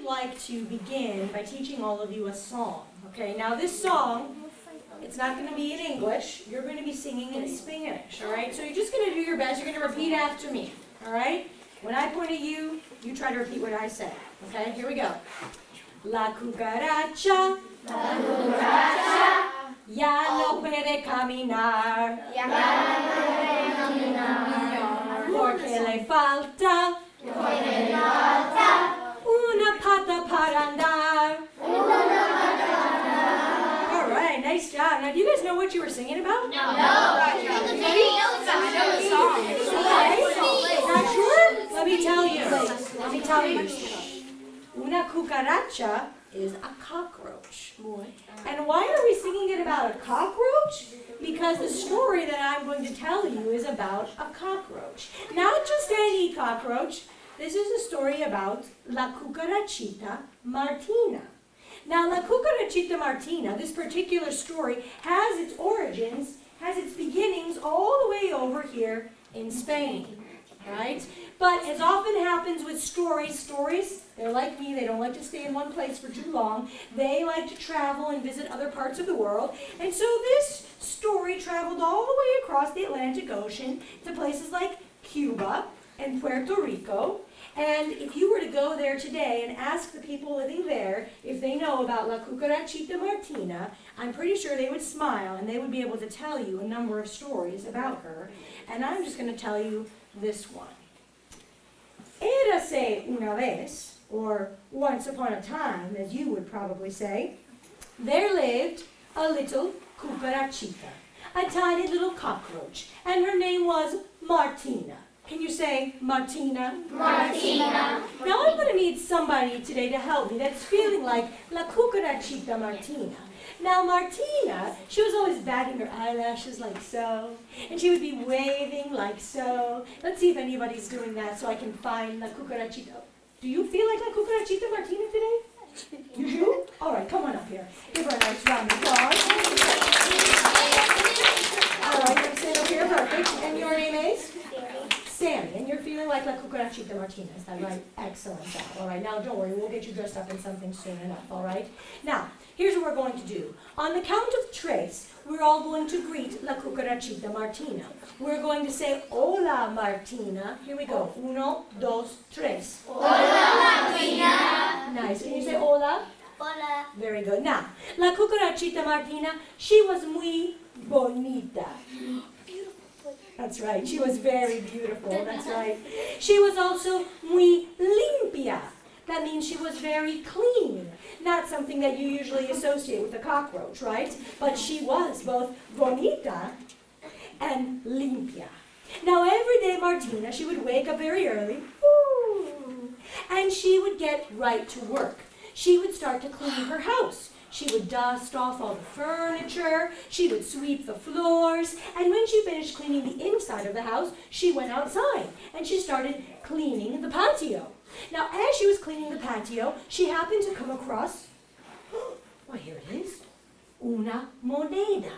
like to begin by teaching all of you a song. Okay, now this song, it's not going to be in English. You're going to be singing in Spanish, all right? So you're just going to do your best. You're going to repeat after me, all right? When I point at you, you try to repeat what I say, okay? Here we go. La cucaracha, ya no puede caminar, porque le falta una pata para andar. All right, nice job. Now, do you guys know what you were singing about? No. I know the song. Okay. Not sure? Let me tell you. Una cucaracha is a cockroach. And why are we singing it about a cockroach? Because the story that I'm going to tell you is about a cockroach. Not just any cockroach. This is a story about La Cucarachita Martina. Now, La Cucarachita Martina, this particular story, has its origins, has its beginnings all the way over here in Spain, right? But as often happens with stories, they're like me, they don't like to stay in one place for too long. They like to travel and visit other parts of the world. And so this story traveled all the way across the Atlantic Ocean to places like Cuba and Puerto Rico. And if you were to go there today and ask the people living there if they know about La Cucarachita Martina, I'm pretty sure they would smile and they would be able to tell you a number of stories about her. And I'm just going to tell you this one. Érase una vez, or once upon a time, as you would probably say, there lived a little cucarachita, a tiny little cockroach, and her name was Martina. Can you say Martina? Martina. Now I'm going to need somebody today to help me that's feeling like La Cucarachita Martina. Now Martina, she was always batting her eyelashes like so, and she would be waving like so. Let's see if anybody's doing that so I can find La Cucarachita. Do you feel like La Cucarachita Martina today? You do? All right, come on up here. Give her a nice round of applause. All right, you're sitting up here, perfect. And your name is? Sammy, and you're feeling like La Cucarachita Martina, is that right? Excellent job. All right, now don't worry, we'll get you dressed up in something soon enough, all right? Now, here's what we're going to do. On the count of tres, we're all going to greet La Cucarachita Martina. We're going to say, Hola, Martina. Here we go. Uno, dos, tres. Hola, Martina. Nice. Can you say hola? Hola. Very good. Now, La Cucarachita Martina, she was muy bonita. That's right. She was very beautiful. That's right. She was also muy limpia. That means she was very clean. Not something that you usually associate with a cockroach, right? But she was both bonita and limpia. Now, every day, Martina, she would wake up very early, and she would get right to work. She would start to clean her house. She would dust off all the furniture, she would sweep the floors, and when she finished cleaning the inside of the house, she went outside and she started cleaning the patio. Now, as she was cleaning the patio, she happened to come across, well, here it is, una moneda.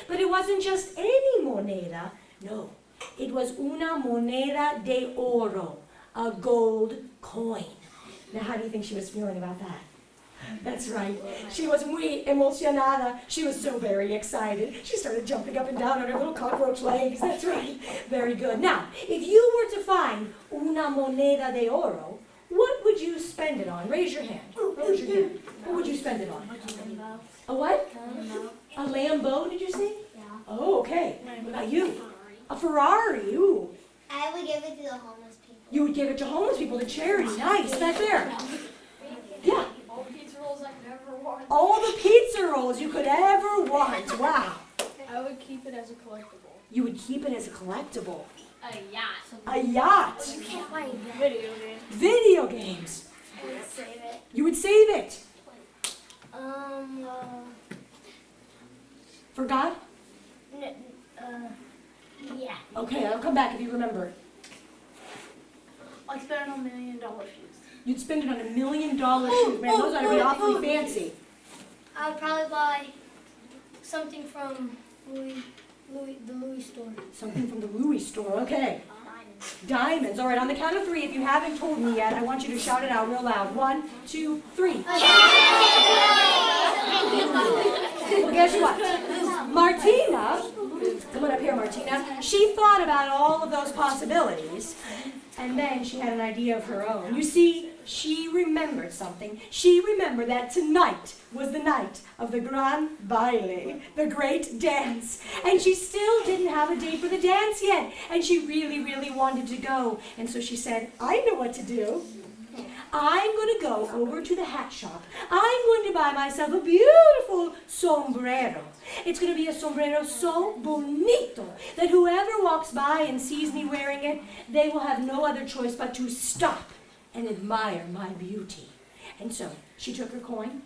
But it wasn't just any moneda, no, it was una moneda de oro, a gold coin. Now, how do you think she was feeling about that? That's right. She was muy emocionada. She was so very excited. She started jumping up and down on her little cockroach legs. That's right. Very good. Now, if you were to find una moneda de oro, what would you spend it on? Raise your hand. Raise your hand. What would you spend it on? A what? A Lambo, did you say? Yeah. Oh, okay. What about you? A Ferrari. Ooh. I would give it to the homeless people. You would give it to homeless people, to charity. Nice. Back there. Yeah. All the pizza rolls I could ever want. All the pizza rolls you could ever want. Wow. I would keep it as a collectible. You would keep it as a collectible. A yacht. A yacht. You can't buy Video game. Video games. I would save it. You would save it. For God? Yeah. Okay, I'll come back if you remember it. I'd spend it on $1 million shoes. You'd spend it on $1 million shoes. Man, those ought to be awfully fancy. I would probably buy something from the Louis store. Something from the Louis store. Okay. Diamonds. All right, on the count of 3, if you haven't told me yet, I want you to shout it out real loud. 1, 2, 3. Well, guess what? Martina, come on up here, Martina. She thought about all of those possibilities, and then she had an idea of her own. You see, she remembered something. She remembered that tonight was the night of the Gran Baile, the great dance. And she still didn't have a date for the dance yet. And she really, really wanted to go. And so she said, I know what to do. I'm going to go over to the hat shop. I'm going to buy myself a beautiful sombrero. It's going to be a sombrero so bonito that whoever walks by and sees me wearing it, they will have no other choice but to stop and admire my beauty. And so she took her coin.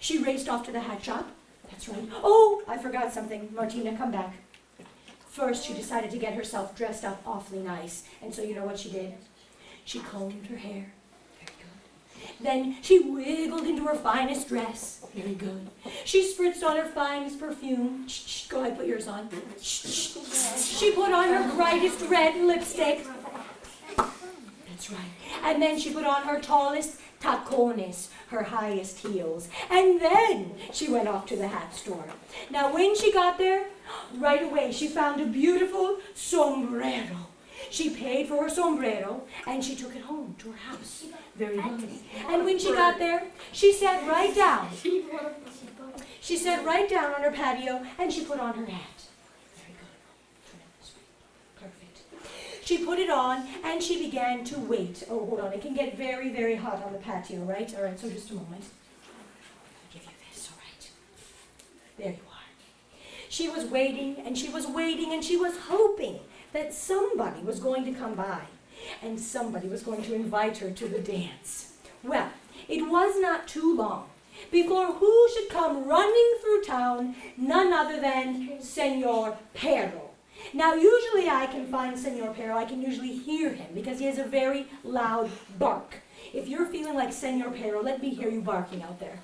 She raced off to the hat shop. That's right. Oh, I forgot something. Martina, come back. First, she decided to get herself dressed up awfully nice. And so you know what she did? She combed her hair. Then she wiggled into her finest dress. Very good. She spritzed on her finest perfume. Shh, go ahead, put yours on. Shh. She put on her brightest red lipstick. That's right. And then she put on her tallest tacones, her highest heels. And then she went off to the hat store. Now, when she got there, right away she found a beautiful sombrero. She paid for her sombrero, and she took it home to her house. Very good. And when she got there, she sat right down. She sat right down on her patio, and she put on her hat. Very good. Perfect. She put it on, and she began to wait. Oh, hold on. It can get very, very hot on the patio, right? All right, so just a moment. I'll give you this, all right? There you are. She was waiting, and she was waiting, and she was hoping that somebody was going to come by and somebody was going to invite her to the dance. Well, it was not too long before who should come running through town, none other than Senor Pero. Now, usually I can find Senor Pero, I can usually hear him because he has a very loud bark. If you're feeling like Senor Pero, let me hear you barking out there.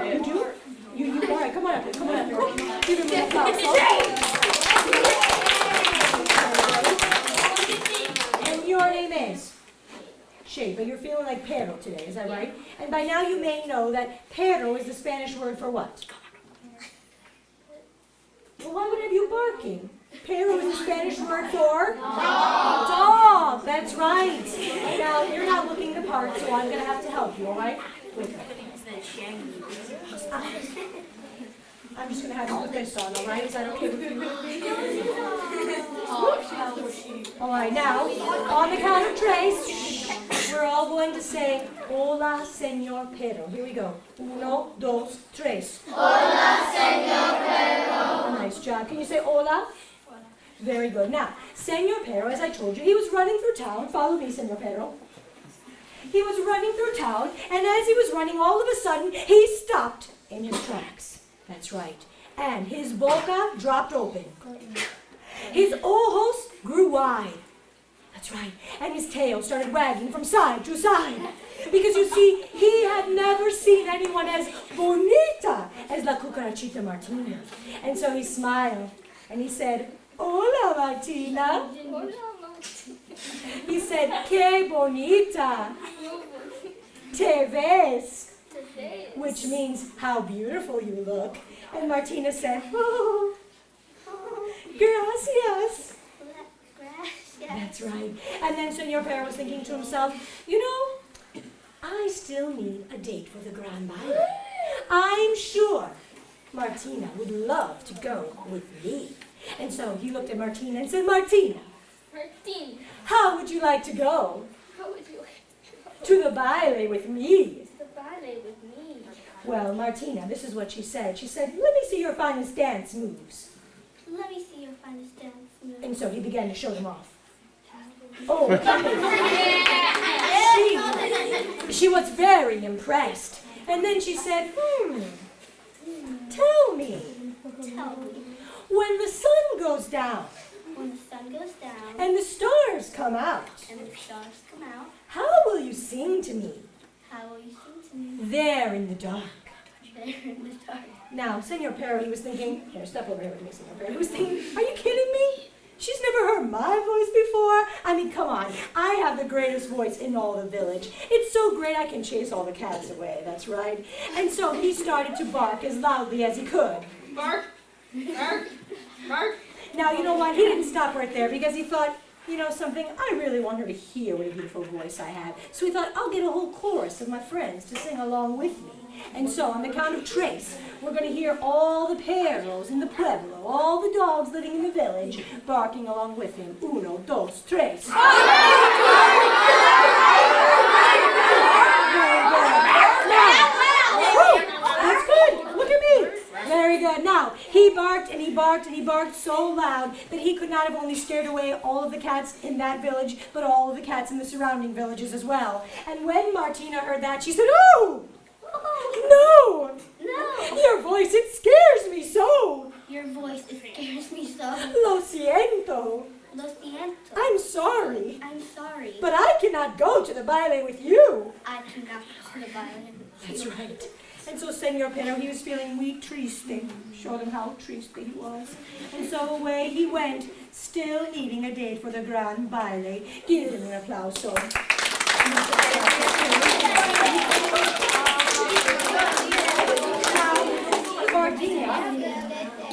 You do? You all right, come on up here, come on up here. Give him a applause. And your name is? Shay, but you're feeling like Pero today, is that right? And by now you may know that Pero is the Spanish word for what? Well, why would I have you barking? Pero is the Spanish word for? Dog, that's right. Now, you're not looking the part, so I'm going to have to help you, all right? Wait a minute. I'm just going to have you put this on, all right? Is that okay with you? All right, now, on the count of tres, we're all going to say, Hola, Señor Pero. Here we go. 1, 2, 3. Hola, Señor Pero. Nice job. Can you say hola? Very good. Now, Señor Pero, as I told you, he was running through town. Follow me, Señor Pero. He was running through town, and as he was running, all of a sudden, he stopped in his tracks. That's right. And his boca dropped open. His ojos grew wide. That's right. And his tail started wagging from side to side. Because you see, he had never seen anyone as bonita as la Cucarachita Martina. And so he smiled, and he said, Hola, Martina. He said, Qué bonita te ves, which means how beautiful you look. And Martina said, oh, gracias. That's right. And then Senor Pero was thinking to himself, you know, I still need a date for the Gran Baile. I'm sure Martina would love to go with me. And so he looked at Martina and said, Martina, how would you like to go to the baile with me? Well, Martina, this is what she said. She said, let me see your finest dance moves. Let me see your finest dance moves. And so he began to show them off. Oh, she was very impressed. And then she said, tell me, when the sun goes down, and the stars come out, how how will you sing to me? will you sing to me? There in the dark. there in the dark. Now, Senor Pero, he was thinking, here, step over here with me, Senor Pero. He was thinking, are you kidding me? She's never heard my voice before. I mean, come on. I have the greatest voice in all the village. It's so great I can chase all the cats away, that's right. And so he started to bark as loudly as he could. Bark, bark, bark. Now, you know what? He didn't stop right there because he thought, you know something, I really want her to hear what a beautiful voice I have. So he thought, I'll get a whole chorus of my friends to sing along with me. And so, on the count of tres, we're going to hear all the perros in the pueblo, all the dogs living in the village, barking along with him. Uno, dos, tres. Very good. Now, that's good. Look at me. Very good. Now, he barked and he barked and he barked so loud that he could not have only scared away all of the cats in that village, but all of the cats in the surrounding villages as well. And when Martina heard that, she said, "Oh! No! No! Your voice, it scares me so! Your voice, it scares me so. Lo siento! Lo siento. I'm sorry, I'm sorry. but I cannot go to the baile with you." I can go to the violin. That's right. And so Senor Pero, he was feeling muy triste. Showed him how triste he was. And so away he went, still needing a date for the grand baile. Give him an applause.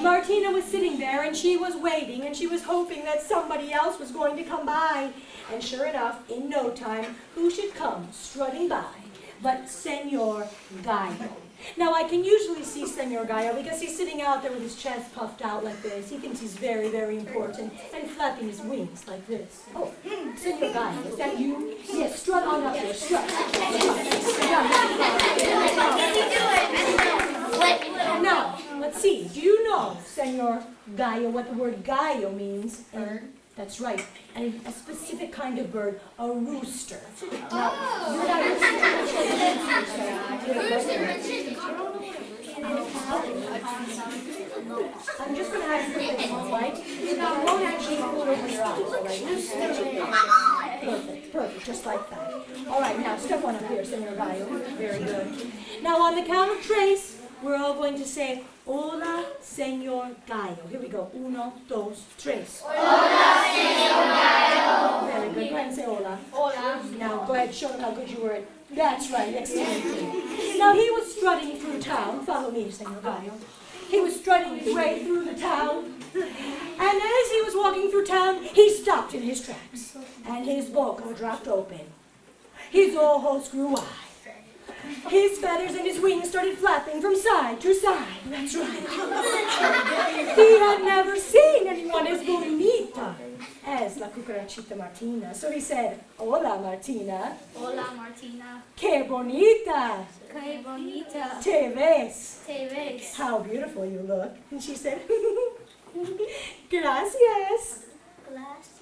Martina was sitting there and she was waiting and she was hoping that somebody else was going to come by. And sure enough, in no time, who should come strutting by but Senor Gallo. Now I can usually see Senor Gallo because he's sitting out there with his chest puffed out like this. He thinks he's very, very important and flapping his wings like this. Oh, Senor Gallo, is that you? Yes, strut on up there, strut. Now, let's see. Do you know, Senor Gallo, what the word gallo means? Bird. That's right. And a specific kind of bird, a rooster. Now, you're not a rooster. I'm just going to have you put this on, right? Now, you won't actually pull it over your eyes, all right? Perfect, perfect, just like that. All right, now step one up here, Senor Gallo. Very good. Now, on the count of tres, we're all going to say, "Hola, Senor Gallo." Here we go. Uno, dos, tres. Hola, Senor Gallo. Very good. Go ahead and say hola. Hola. Now, go ahead, show them how good you were. That's right, excellent. Now, he was strutting through town. Follow me, Senor Gallo. He was strutting his way through the town. And as he was walking through town, he stopped in his tracks. And his boca dropped open. His ojos grew wide. His feathers and his wings started flapping from side to side. That's right. He had never seen anyone as bonita as la Cucarachita Martina. So he said, "Hola, Martina. Hola, Martina. Que bonita. Que bonita. Te ves. Te ves. How beautiful you look." And she said, "Gracias." Gracias.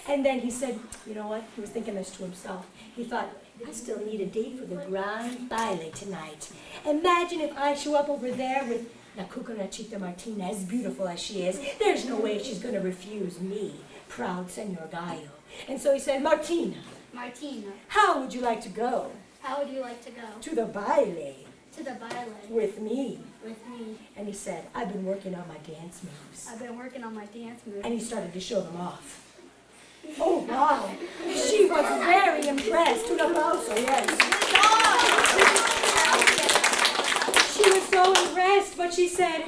And then he said, you know what? He was thinking this to himself. He thought, I still need a date for the grand baile tonight. Imagine if I show up over there with la Cucarachita Martina, as beautiful as she is. There's no way she's going to refuse me, proud Senor Gallo. And so he said, "Martina, Martina, how would you like to go how would you like to go to the baile to the violin with me?" with me? And he said, "I've been working on my dance moves." I've been working on my dance moves. And he started to show them off. Oh, wow. She was very impressed. Un aplauso, yes. She was so impressed, but she said,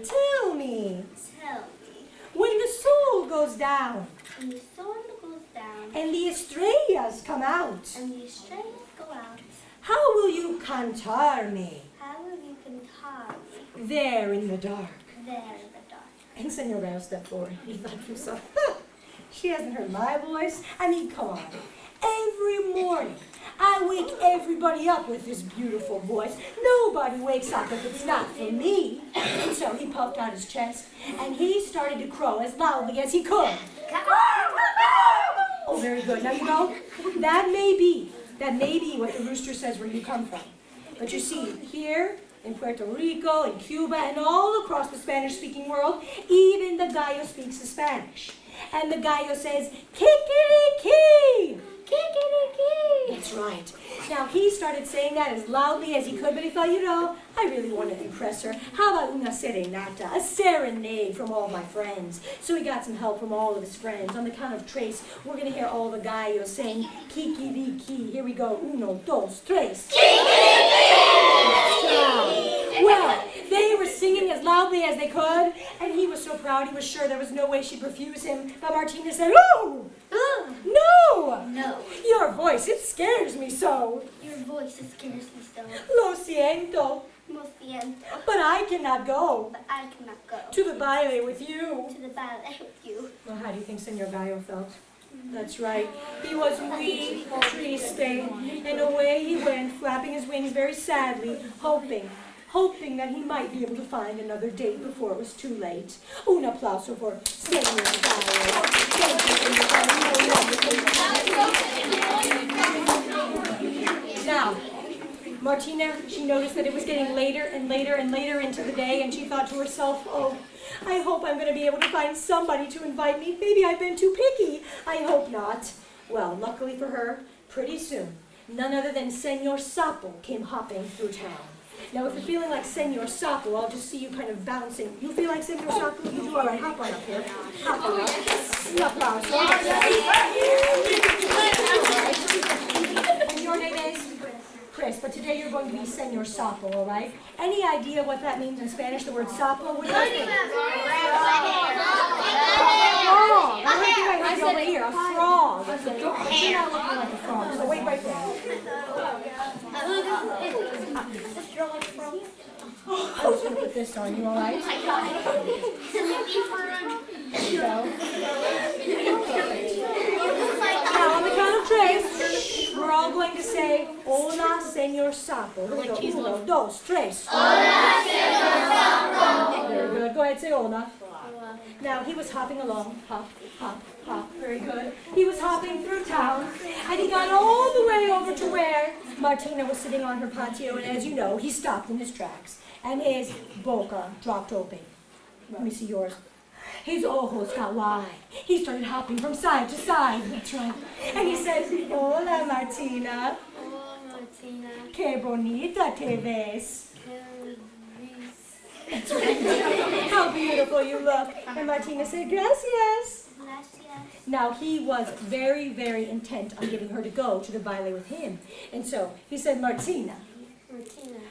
tell me, when the sol goes down When the sun goes down and the estrellas come out, and the estrellas go out, how will you cantarme how will you cantar me there in the dark? there in the dark? And Senor Gallo stepped forward. He thought to himself, she hasn't heard my voice. I mean, come on. Every morning, I wake everybody up with this beautiful voice. Nobody wakes up if it's not for me. And so he puffed out his chest, and he started to crow as loudly as he could. Oh, very good. Now, you know, that may be what the rooster says where you come from. But you see, here in Puerto Rico, in Cuba, and all across the Spanish-speaking world, even the gallo speaks the Spanish. And the gallo says, "Kikiriki! Kikiriki. That's right. Now, he started saying that as loudly as he could, but he thought, I really want to impress her. How about una serenata, a serenade from all my friends? So he got some help from all of his friends. On the count of tres, we're going to hear all the gallos saying, kikiriki. Here we go. Uno, dos, tres. Well, they were singing as loudly as they could, and he was so proud he was sure there was no way she'd refuse him. But Martina said, "Oh, no! No. Your voice, it scares me so. Your voice scares me so. Lo siento, Lo siento. but I cannot go But I cannot go to the baile with you." to the ballet with you. Well, how do you think Senor Gallo felt? That's right. He was muy triste, and away he went, flapping his wings very sadly, hoping that he might be able to find another date before it was too late. Un applauso for Senor Gallo. Now, Martina, she noticed that it was getting later and later and later into the day, and she thought to herself, oh, I hope I'm going to be able to find somebody to invite me. Maybe I've been too picky. I hope not. Well, luckily for her, pretty soon, none other than Senor Sapo came hopping through town. Now, if you're feeling like Senor Sapo, I'll just see you kind of bouncing. You feel like Senor Sapo? You do all right. Hop on up here. Hop on up. And your name is? Chris, but today you're going to be Senor Sapo, all right? Any idea what that means in Spanish, the word sapo? What do you think? Frog. I heard you right over here, a frog. But you're not looking like a frog, so wait right there. I was going to put this on you, all right? There you go. Now, on the count of tres, we're all going to say, Hola, Senor Sapo. Here we go. Uno, dos, tres. Hola, Senor Sapo. Very good. Go ahead, say hola. Now, he was hopping along. Hop, hop, hop. Very good. He was hopping through town, and he got all the way over to where Martina was sitting on her patio, and as you know, he stopped in his tracks, and his boca dropped open. Let me see yours. His ojos got wide. He started hopping from side to side. That's right. And he said, Hola, Martina. Hola, Martina. Que bonita te ves. That's right. How beautiful you look. And Martina said, Gracias. Gracias. Now, he was very, very intent on getting her to go to the baile with him. And so he said, Martina,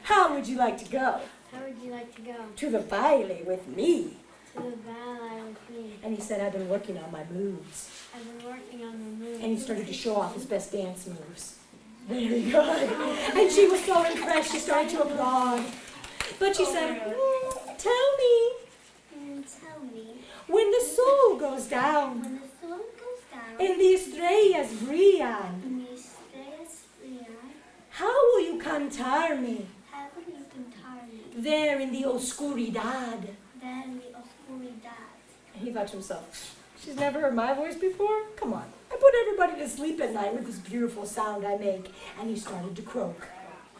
how would you like to go? How would you like to go? To the baile with me. To the ballet with me. And he said, I've been working on my moves. I've been working on the moves. And he started to show off his best dance moves. Very good. And she was so impressed, she started to applaud. But she said, tell me, when the sol goes down, When the sun goes down, and the estrellas brillan, and the estrellas brillan, how will you cantar me how will you cantar me? there in the oscuridad? There in the oscuridad. And he thought to himself, she's never heard my voice before? Come on. I put everybody to sleep at night with this beautiful sound I make. And he started to croak.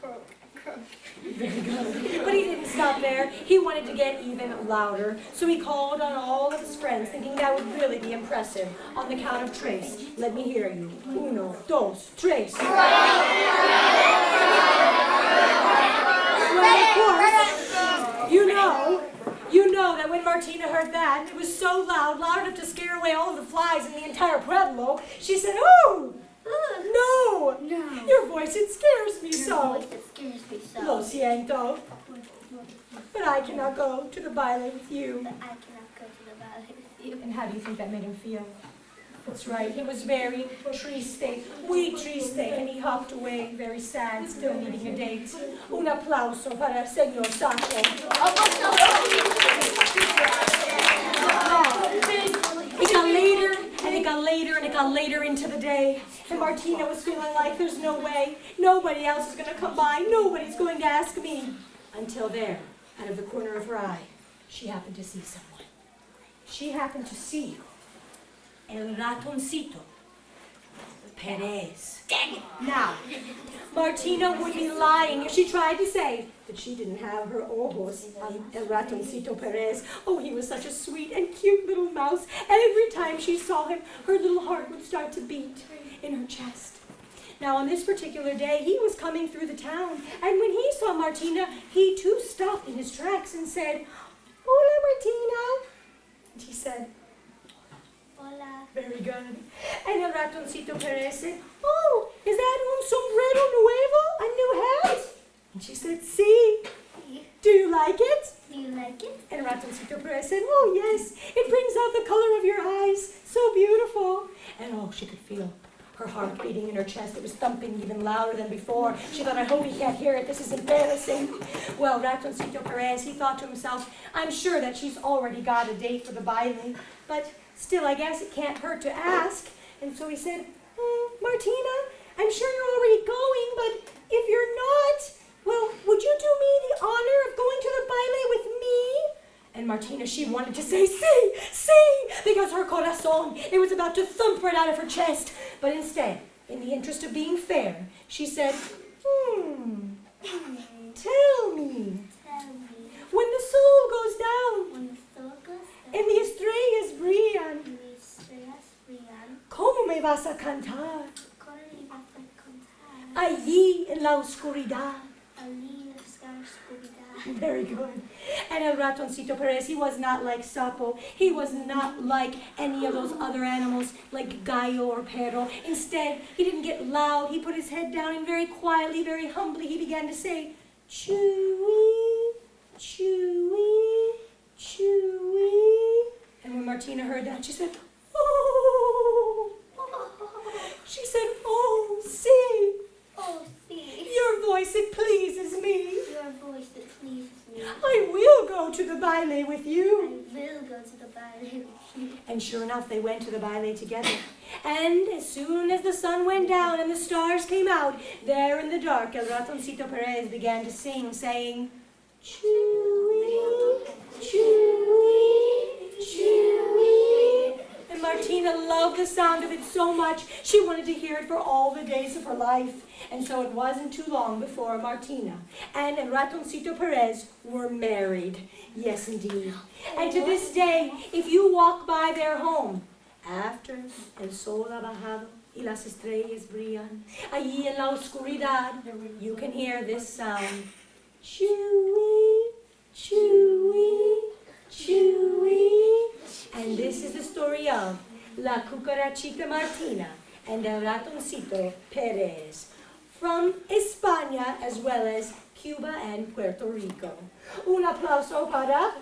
Croak, croak. Very good. But he didn't stop there. He wanted to get even louder. So he called on all of his friends, thinking that would really be impressive. On the count of tres, let me hear you. Uno, dos, tres. Well, of course, you know that when Martina heard that, it was so loud enough to scare away all of the flies in the entire Pueblo. She said, oh, no, your voice, it scares me so. It scares me so. Lo siento, but I cannot go to the baile with you. But I cannot go to the ballet with you. And how do you think that made him feel? That's right, he was very triste, muy triste, and he hopped away very sad, still needing a date. Un applauso para Senor Sapo. It got later, and it got later, and it got later into the day. And Martina was feeling like there's no way. Nobody else is going to come by. Nobody's going to ask me. Until there, out of the corner of her eye, she happened to see someone. She happened to see El Ratoncito Perez. Now, Martina would be lying if she tried to say that she didn't have her ojos on El Ratoncito Perez. Oh, he was such a sweet and cute little mouse. Every time she saw him, her little heart would start to beat in her chest. Now, on this particular day, he was coming through the town, and when he saw Martina, he too stopped in his tracks and said, "Hola, Martina." And she said, Hola. "Very good." And El Ratoncito Perez said, "Oh, is that un sombrero nuevo, a new hat?" And she said, "Sí." "Do you like it?" Do you like it? And Ratoncito Perez said, "Oh, yes, it brings out the color of your eyes. So beautiful." And oh, she could feel her heart beating in her chest. It was thumping even louder than before. She thought, "I hope he can't hear it. This is embarrassing." Well, Ratoncito Perez, he thought to himself, "I'm sure that she's already got a date for the baile, but still, I guess it can't hurt to ask." And so he said, "Martina, I'm sure you're already going, but if you're not, well, would you do me the honor of going to the baile with me?" And Martina, she wanted to say, "Sí, sí," because her corazón, it was about to thump right out of her chest. But instead, in the interest of being fair, she said, tell me, when the sol goes down When the sol goes down and the estrellas brillan, and the estrellas brillan, ¿cómo me vas a cantar ¿cómo le vas a contar? allí en la oscuridad?" Allí está la oscuridad. Very good. And El Ratoncito Perez, he was not like Sapo. He was not like any of those other animals, like Gallo or Perro. Instead, he didn't get loud. He put his head down and very quietly, very humbly, he began to say, "Chewy, chewy, chewy." And when Martina heard that, she said, "Oh." She said, "Oh, see, Oh, see. your voice, it pleases me. Your voice that pleases me. I will go to the baile with I you." will go to the ballet with you. And sure enough, they went to the baile together. And as soon as the sun went down and the stars came out, there in the dark, El Ratoncito Perez began to sing, saying, "Chewy, chewy, chewy." And Martina loved the sound of it so much, she wanted to hear it for all the days of her life. And so it wasn't too long before Martina and El Ratoncito Perez were married. Yes, indeed. And to this day, if you walk by their home, after el sol ha bajado y las estrellas brillan, allí en la oscuridad, you can hear this sound. Chewy, chewy, chewy. And this is the story of La Cucarachita Martina and El Ratoncito Perez, from España as well as Cuba and Puerto Rico. Un aplauso para